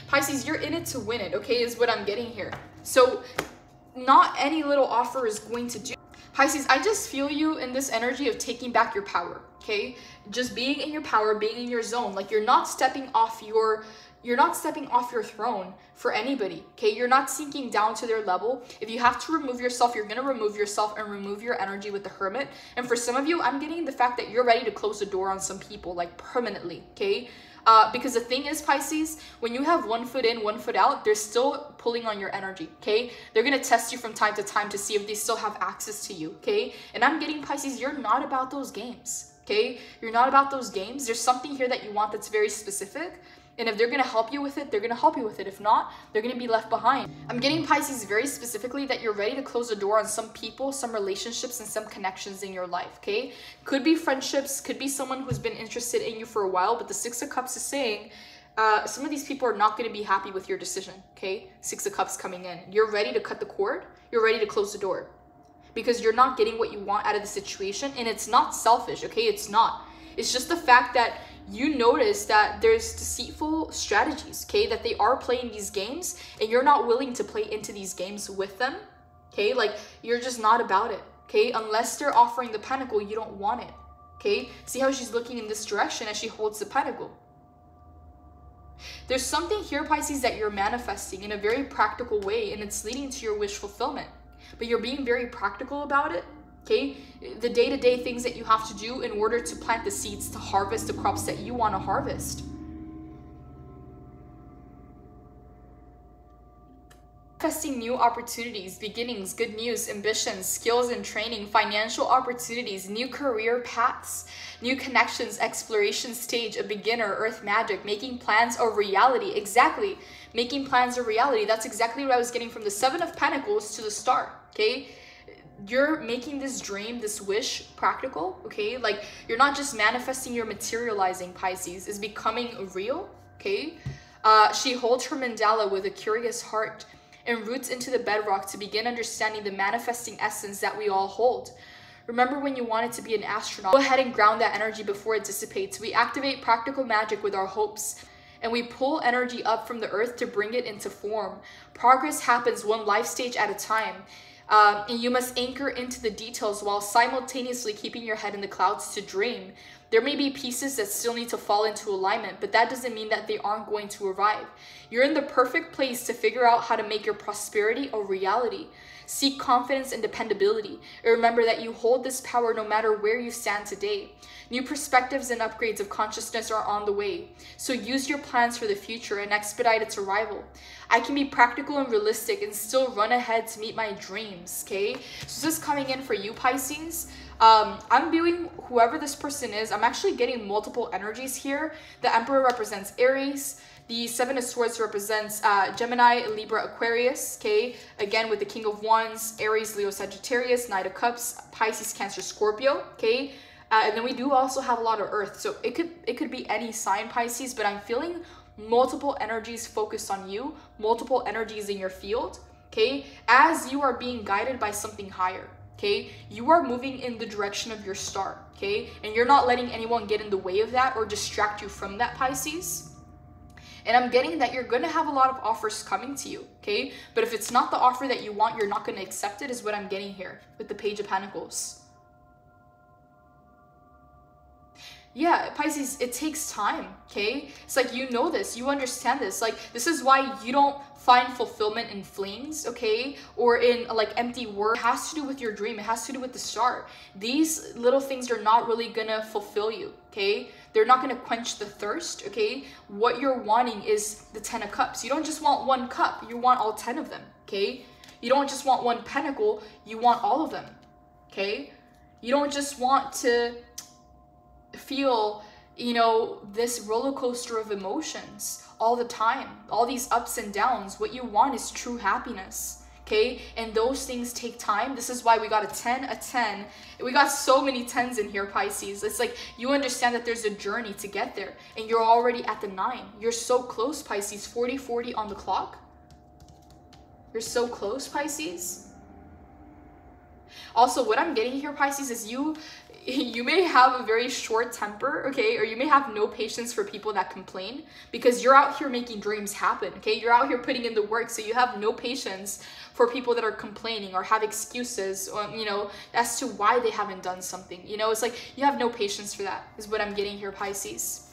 Pisces, you're in it to win it, okay, is what I'm getting here. So not any little offer is going to do. Pisces, I just feel you in this energy of taking back your power, okay? Just being in your power, being in your zone. Like you're not stepping off your You're not stepping off your throne for anybody, okay? You're not sinking down to their level. If you have to remove yourself, you're going to remove yourself and remove your energy with the Hermit. And for some of you, I'm getting the fact that you're ready to close the door on some people, like permanently, okay? Because the thing is, Pisces, when you have one foot in, one foot out, they're still pulling on your energy, okay? They're going to test you from time to time to see if they still have access to you, okay? And I'm getting, Pisces, you're not about those games, okay? You're not about those games. There's something here that you want that's very specific. And if they're going to help you with it, they're going to help you with it. If not, they're going to be left behind. I'm getting, Pisces, very specifically that you're ready to close the door on some people, some relationships, and some connections in your life, okay? Could be friendships, could be someone who's been interested in you for a while, but the Six of Cups is saying some of these people are not going to be happy with your decision, okay? Six of Cups coming in. You're ready to cut the cord. You're ready to close the door because you're not getting what you want out of the situation. And it's not selfish, okay? It's not. It's just the fact that you notice that there's deceitful strategies, okay, that they are playing these games and you're not willing to play into these games with them, okay? Like, you're just not about it, okay? Unless they're offering the Pentacle, you don't want it, okay? See how she's looking in this direction as she holds the Pentacle. There's something here, Pisces, that you're manifesting in a very practical way, and it's leading to your wish fulfillment, but you're being very practical about it. Okay, the day-to-day things that you have to do in order to plant the seeds to harvest the crops that you want to harvest. Manifesting new opportunities, beginnings, good news, ambitions, skills and training, financial opportunities, new career paths, new connections, exploration stage, a beginner, earth magic, making plans a reality. Exactly, making plans a reality. That's exactly what I was getting from the Seven of Pentacles to the Star, okay? You're making this dream, this wish practical, okay? Like, you're not just manifesting, you're materializing, Pisces. Is becoming real, okay? She holds her mandala with a curious heart and roots into the bedrock to begin understanding the manifesting essence that we all hold. Remember when you wanted to be an astronaut? Go ahead and ground that energy before it dissipates. We activate practical magic with our hopes, and we pull energy up from the earth to bring it into form. Progress happens one life stage at a time. And you must anchor into the details while simultaneously keeping your head in the clouds to dream. There may be pieces that still need to fall into alignment, but that doesn't mean that they aren't going to arrive. You're in the perfect place to figure out how to make your prosperity a reality. Seek confidence and dependability. And remember that you hold this power no matter where you stand today. New perspectives and upgrades of consciousness are on the way. So use your plans for the future and expedite its arrival. I can be practical and realistic and still run ahead to meet my dreams, okay? So this is coming in for you, Pisces. I'm viewing whoever this person is. I'm actually getting multiple energies here. The Emperor represents Aries. The Seven of Swords represents Gemini, Libra, Aquarius, okay? Again, with the King of Wands, Aries, Leo, Sagittarius, Knight of Cups, Pisces, Cancer, Scorpio, okay? And then we do also have a lot of Earth. So it could be any sign, Pisces, but I'm feeling multiple energies focused on you, multiple energies in your field, okay? As you are being guided by something higher, okay? You are moving in the direction of your star, okay? And you're not letting anyone get in the way of that or distract you from that, Pisces. And I'm getting that you're going to have a lot of offers coming to you, okay? But if it's not the offer that you want, you're not going to accept it, is what I'm getting here with the Page of Pentacles. Yeah, Pisces, it takes time, okay? It's like, you know this, you understand this. Like, this is why you don't find fulfillment in flings, okay? Or in like empty work. It has to do with your dream. It has to do with the star. These little things are not really gonna fulfill you, okay? They're not gonna quench the thirst, okay? What you're wanting is the 10 of Cups. You don't just want one cup, you want all 10 of them, okay? You don't just want one pentacle, you want all of them, okay? You don't just want to feel, you know, this roller coaster of emotions all the time, all these ups and downs. What you want is true happiness, okay? And those things take time. This is why we got a 10. We got so many 10s in here, Pisces. It's like, you understand that there's a journey to get there, and you're already at the 9. You're so close, Pisces. 40 on the clock. You're so close, Pisces. Also, what I'm getting here, Pisces, is you may have a very short temper, okay? Or you may have no patience for people that complain, because you're out here making dreams happen, okay? You're out here putting in the work, so you have no patience for people that are complaining or have excuses, or, you know, as to why they haven't done something. You know, it's like, you have no patience for that, is what I'm getting here, Pisces.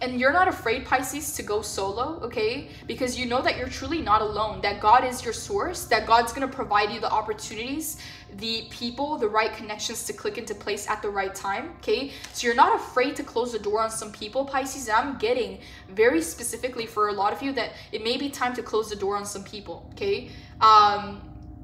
And you're not afraid, Pisces, to go solo, okay? Because you know that you're truly not alone, that God is your source, that God's going to provide you the opportunities, the people, the right connections to click into place at the right time, okay? So you're not afraid to close the door on some people, Pisces. And I'm getting very specifically for a lot of you that it may be time to close the door on some people, okay?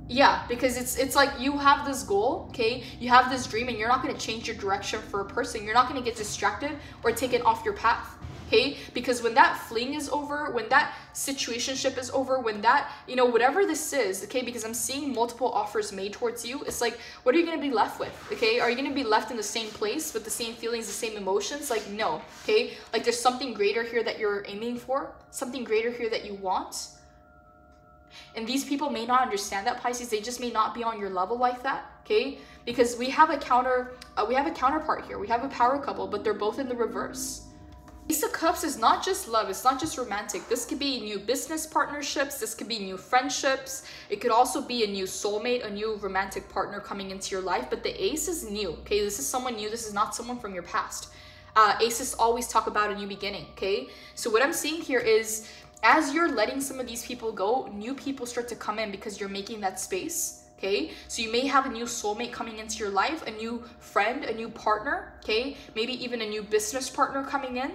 Yeah, because it's like you have this goal, okay? You have this dream, and you're not going to change your direction for a person. You're not going to get distracted or taken off your path, okay? Because when that fling is over, when that situationship is over, when that, you know, whatever this is, okay? Because I'm seeing multiple offers made towards you. It's like, what are you going to be left with, okay? Are you going to be left in the same place with the same feelings, the same emotions? Like, no, okay? Like, there's something greater here that you're aiming for, something greater here that you want. And these people may not understand that, Pisces. They just may not be on your level like that, okay? Because we have a counterpart here. We have a power couple, but they're both in the reverse. Ace of Cups is not just love. It's not just romantic. This could be new business partnerships. This could be new friendships. It could also be a new soulmate, a new romantic partner coming into your life. But the ace is new, okay? This is someone new. This is not someone from your past. Aces always talk about a new beginning, okay? So what I'm seeing here is, as you're letting some of these people go, new people start to come in because you're making that space, okay? So you may have a new soulmate coming into your life, a new friend, a new partner, okay? Maybe even a new business partner coming in.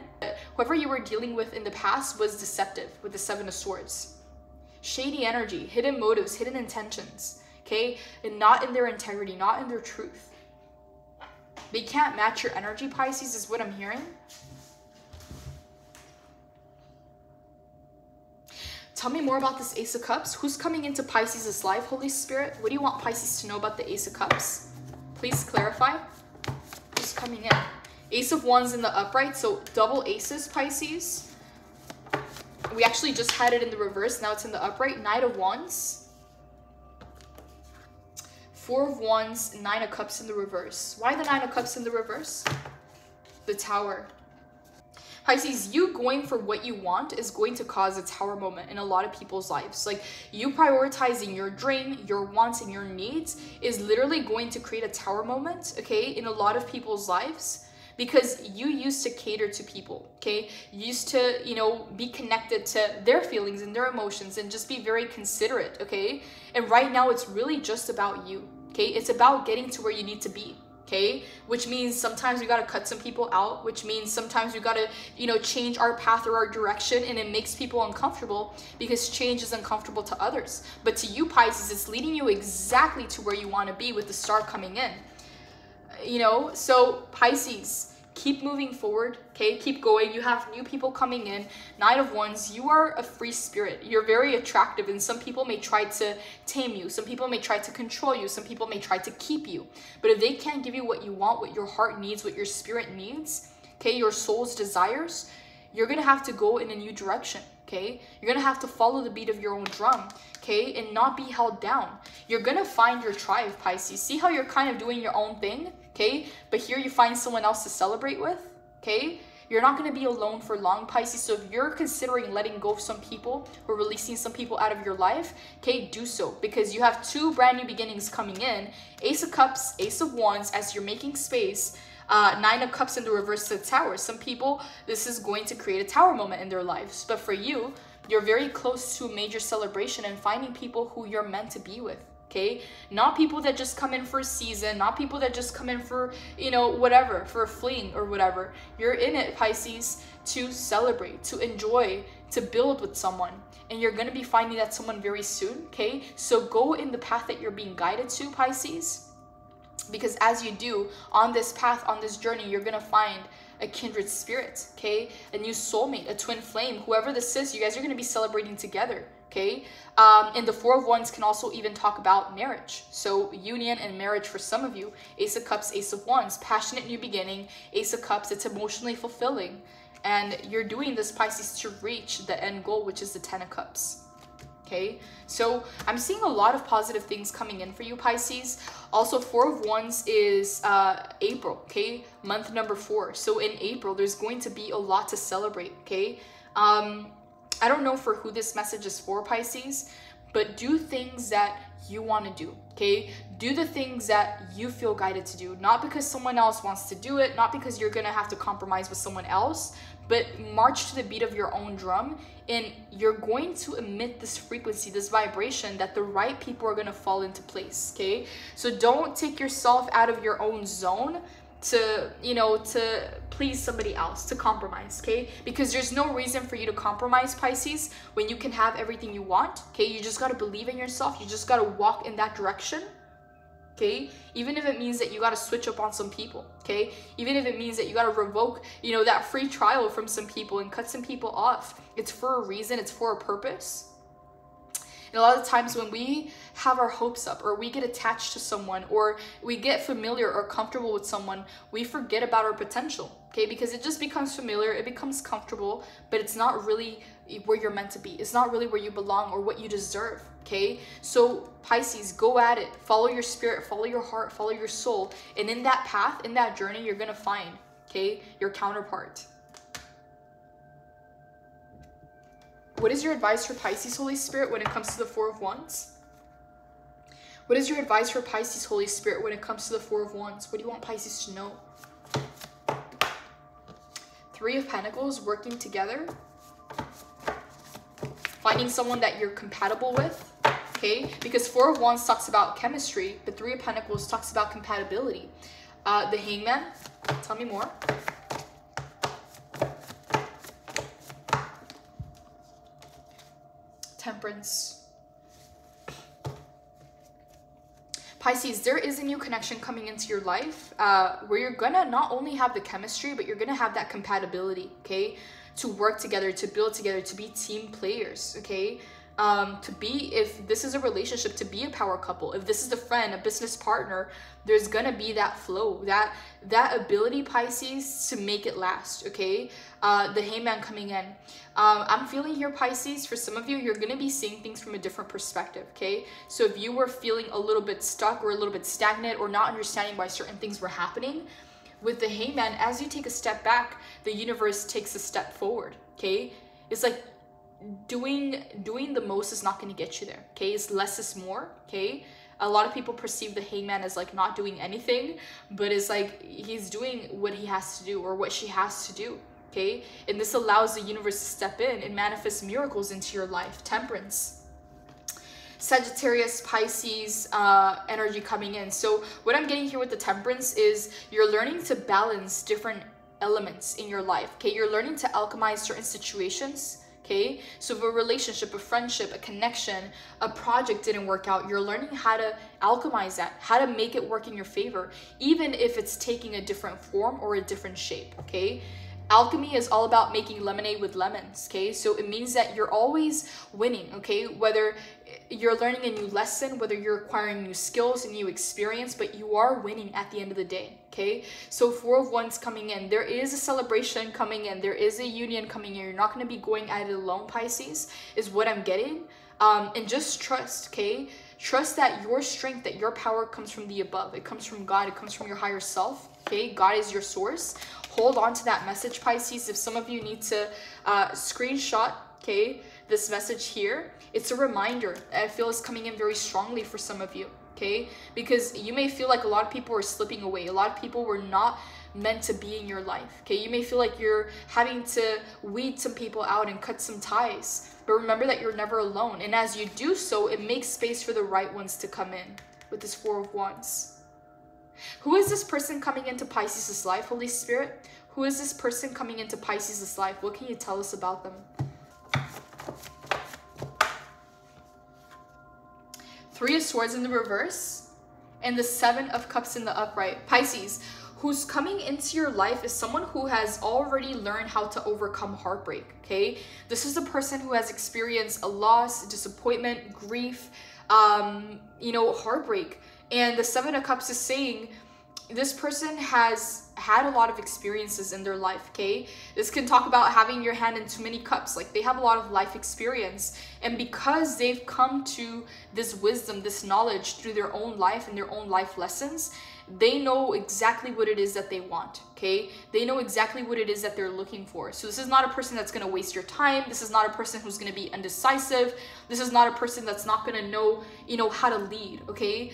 Whoever you were dealing with in the past was deceptive with the Seven of Swords. Shady energy, hidden motives, hidden intentions, okay? And not in their integrity, not in their truth. They can't match your energy, Pisces, is what I'm hearing. Tell me more about this Ace of Cups. Who's coming into Pisces' life, Holy Spirit? What do you want Pisces to know about the Ace of Cups? Please clarify. Who's coming in? Ace of Wands in the upright, so double aces, Pisces. We actually just had it in the reverse. Now it's in the upright. Knight of Wands. Four of Wands, Nine of Cups in the reverse. Why the Nine of Cups in the reverse? The Tower. Pisces, you going for what you want is going to cause a tower moment in a lot of people's lives. Like, you prioritizing your dream, your wants, and your needs is literally going to create a tower moment, okay, in a lot of people's lives, because you used to cater to people, okay? You used to, you know, be connected to their feelings and their emotions and just be very considerate, okay? And right now it's really just about you, okay? It's about getting to where you need to be. Okay, which means sometimes we got to cut some people out, which means sometimes we got to, you know, change our path or our direction, and it makes people uncomfortable because change is uncomfortable to others. But to you, Pisces, it's leading you exactly to where you want to be with the star coming in. You know, so Pisces, keep moving forward, okay? Keep going. You have new people coming in. Knight of Wands, you are a free spirit. You're very attractive, and some people may try to tame you. Some people may try to control you. Some people may try to keep you. But if they can't give you what you want, what your heart needs, what your spirit needs, okay, your soul's desires, you're going to have to go in a new direction, okay? You're going to have to follow the beat of your own drum, okay, and not be held down. You're going to find your tribe, Pisces. See how you're kind of doing your own thing? Okay, but here you find someone else to celebrate with, okay? You're not going to be alone for long, Pisces. So if you're considering letting go of some people or releasing some people out of your life, okay, do so, because you have two brand new beginnings coming in. Ace of Cups, Ace of Wands, as you're making space. Nine of Cups in the reverse to the Tower. Some people, this is going to create a tower moment in their lives. But for you, you're very close to a major celebration and finding people who you're meant to be with. Okay, not people that just come in for a season, not people that just come in for, you know, whatever, for a fling or whatever. You're in it, Pisces, to celebrate, to enjoy, to build with someone. And you're going to be finding that someone very soon, okay? So go in the path that you're being guided to, Pisces. Because as you do, on this path, on this journey, you're going to find a kindred spirit, okay? A new soulmate, a twin flame, whoever this is, you guys are going to be celebrating together. Okay, and the Four of Wands can also even talk about marriage. So union and marriage for some of you. Ace of Cups, Ace of Wands, passionate new beginning. Ace of Cups, it's emotionally fulfilling. And you're doing this, Pisces, to reach the end goal, which is the Ten of Cups. Okay, so I'm seeing a lot of positive things coming in for you, Pisces. Also, Four of Wands is April, okay, month number 4. So in April, there's going to be a lot to celebrate, okay? I don't know for who this message is for, Pisces, but do things that you want to do, okay? Do the things that you feel guided to do, not because someone else wants to do it, not because you're gonna have to compromise with someone else, but march to the beat of your own drum, and you're going to emit this frequency, this vibration, that the right people are gonna fall into place, okay? So don't take yourself out of your own zone to, you know, to please somebody else, to compromise, okay? Because there's no reason for you to compromise, Pisces, when you can have everything you want, okay? You just got to believe in yourself. You just got to walk in that direction, okay? Even if it means that you got to switch up on some people, okay? Even if it means that you got to revoke, you know, that free trial from some people and cut some people off. It's for a reason. It's for a purpose. And a lot of times when we have our hopes up, or we get attached to someone, or we get familiar or comfortable with someone, we forget about our potential, okay? Because it just becomes familiar, it becomes comfortable, but it's not really where you're meant to be. It's not really where you belong or what you deserve, okay? So Pisces, go at it. Follow your spirit, follow your heart, follow your soul. And in that path, in that journey, you're gonna find, okay, your counterpart. What is your advice for Pisces, Holy Spirit, when it comes to the Four of Wands? What is your advice for Pisces, Holy Spirit, when it comes to the Four of Wands? What do you want Pisces to know? Three of Pentacles, working together. Finding someone that you're compatible with, okay? Because Four of Wands talks about chemistry, but Three of Pentacles talks about compatibility. The Hangman, tell me more. Temperance. Pisces, there is a new connection coming into your life where you're gonna not only have the chemistry, but you're gonna have that compatibility, okay? To work together, to build together, to be team players, okay? To be, if this is a relationship, to be a power couple. If this is a friend, a business partner, there's gonna be that flow, that ability, Pisces, to make it last, okay? The Hangman coming in. I'm feeling here, Pisces, for some of you, you're gonna be seeing things from a different perspective, okay? So if you were feeling a little bit stuck or a little bit stagnant or not understanding why certain things were happening, with the Hangman, as you take a step back, the universe takes a step forward, okay? It's like doing the most is not going to get you there, okay? It's less is more, okay? A lot of people perceive the Hangman as like not doing anything, but it's like he's doing what he has to do or what she has to do, okay? And this allows the universe to step in and manifest miracles into your life. Temperance. Sagittarius, Pisces energy coming in. So what I'm getting here with the Temperance is you're learning to balance different elements in your life, okay? You're learning to alchemize certain situations, okay? So if a relationship, a friendship, a connection, a project didn't work out, you're learning how to alchemize that, how to make it work in your favor, even if it's taking a different form or a different shape, okay? Alchemy is all about making lemonade with lemons, okay? So it means that you're always winning, okay? Whether you're learning a new lesson, whether you're acquiring new skills and new experience, but you are winning at the end of the day, okay? So Four of Wands coming in. There is a celebration coming in. There is a union coming in. You're not going to be going at it alone, Pisces, is what I'm getting. And just trust, okay? Trust that your strength, that your power comes from the above. It comes from God. It comes from your higher self, okay? God is your source. Hold on to that message, Pisces. If some of you need to screenshot, okay, this message here, it's a reminder. I feel it's coming in very strongly for some of you, okay? Because you may feel like a lot of people are slipping away. A lot of people were not meant to be in your life, okay? You may feel like you're having to weed some people out and cut some ties. But remember that you're never alone. And as you do so, it makes space for the right ones to come in with this Four of Wands. Who is this person coming into Pisces' life, Holy Spirit? Who is this person coming into Pisces' life? What can you tell us about them? Three of Swords in the reverse and the Seven of Cups in the upright. Pisces, who's coming into your life is someone who has already learned how to overcome heartbreak, okay? This is a person who has experienced a loss, disappointment, grief, you know, heartbreak. And the Seven of Cups is saying this person has had a lot of experiences in their life, okay? This can talk about having your hand in too many cups. Like they have a lot of life experience. And because they've come to this wisdom, this knowledge through their own life and their own life lessons, they know exactly what it is that they want, okay? They know exactly what it is that they're looking for. So this is not a person that's going to waste your time. This is not a person who's going to be indecisive. This is not a person that's not going to know, you know, how to lead, okay?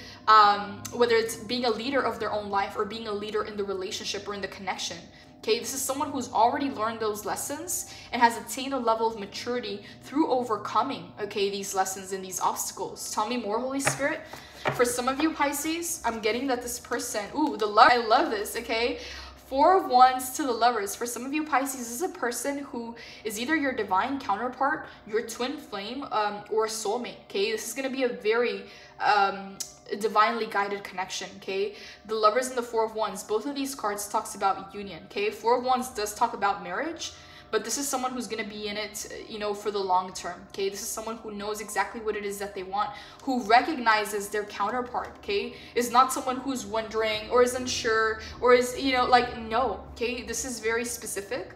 Whether it's being a leader of their own life or being a leader in the relationship or in the connection. Okay, this is someone who's already learned those lessons and has attained a level of maturity through overcoming, okay, these lessons and these obstacles. Tell me more, Holy Spirit. For some of you Pisces, I'm getting that this person, ooh, the love, I love this, okay? 4 of Wands to the Lovers. For some of you Pisces, this is a person who is either your divine counterpart, your twin flame, or a soulmate, okay? This is going to be a very divinely guided connection, okay? The Lovers and the 4 of Wands, both of these cards talks about union, okay? 4 of Wands does talk about marriage, but this is someone who's going to be in it, you know, for the long term, okay? This is someone who knows exactly what it is that they want, who recognizes their counterpart, okay? Is not someone who's wondering or is unsure or is, you know, like, no, okay? This is very specific.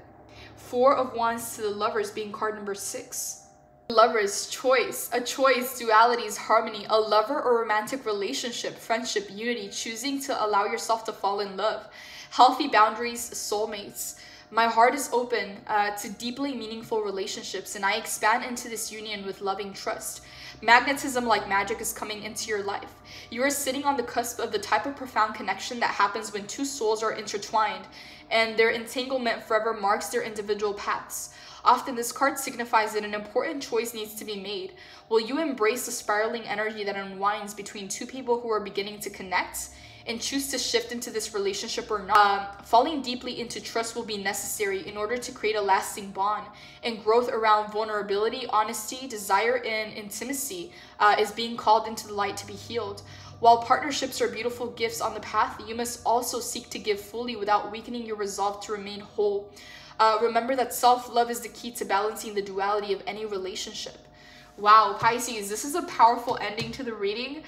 4 of Wands to the Lovers being card number 6. Lovers, choice, a choice, dualities, harmony, a lover or romantic relationship, friendship, unity, choosing to allow yourself to fall in love, healthy boundaries, soulmates. My heart is open to deeply meaningful relationships, and I expand into this union with loving trust. Magnetism like magic is coming into your life. You are sitting on the cusp of the type of profound connection that happens when 2 souls are intertwined, and their entanglement forever marks their individual paths. Often this card signifies that an important choice needs to be made. Will you embrace the spiraling energy that unwinds between 2 people who are beginning to connect and choose to shift into this relationship or not? Falling deeply into trust will be necessary in order to create a lasting bond, and growth around vulnerability, honesty, desire, and intimacy is being called into the light to be healed. While partnerships are beautiful gifts on the path, you must also seek to give fully without weakening your resolve to remain whole. Remember that self-love is the key to balancing the duality of any relationship. Wow, Pisces, this is a powerful ending to the reading.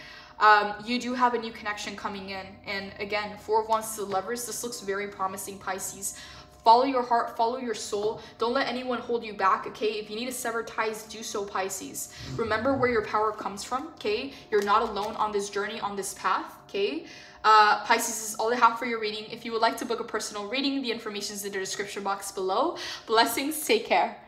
You do have a new connection coming in. And again, 4 of Wands to the Lovers, this looks very promising, Pisces. Follow your heart, follow your soul. Don't let anyone hold you back, okay? If you need to sever ties, do so, Pisces. Remember where your power comes from, okay? You're not alone on this journey, on this path, okay? Pisces, this is all I have for your reading. If you would like to book a personal reading, the information is in the description box below. Blessings, take care.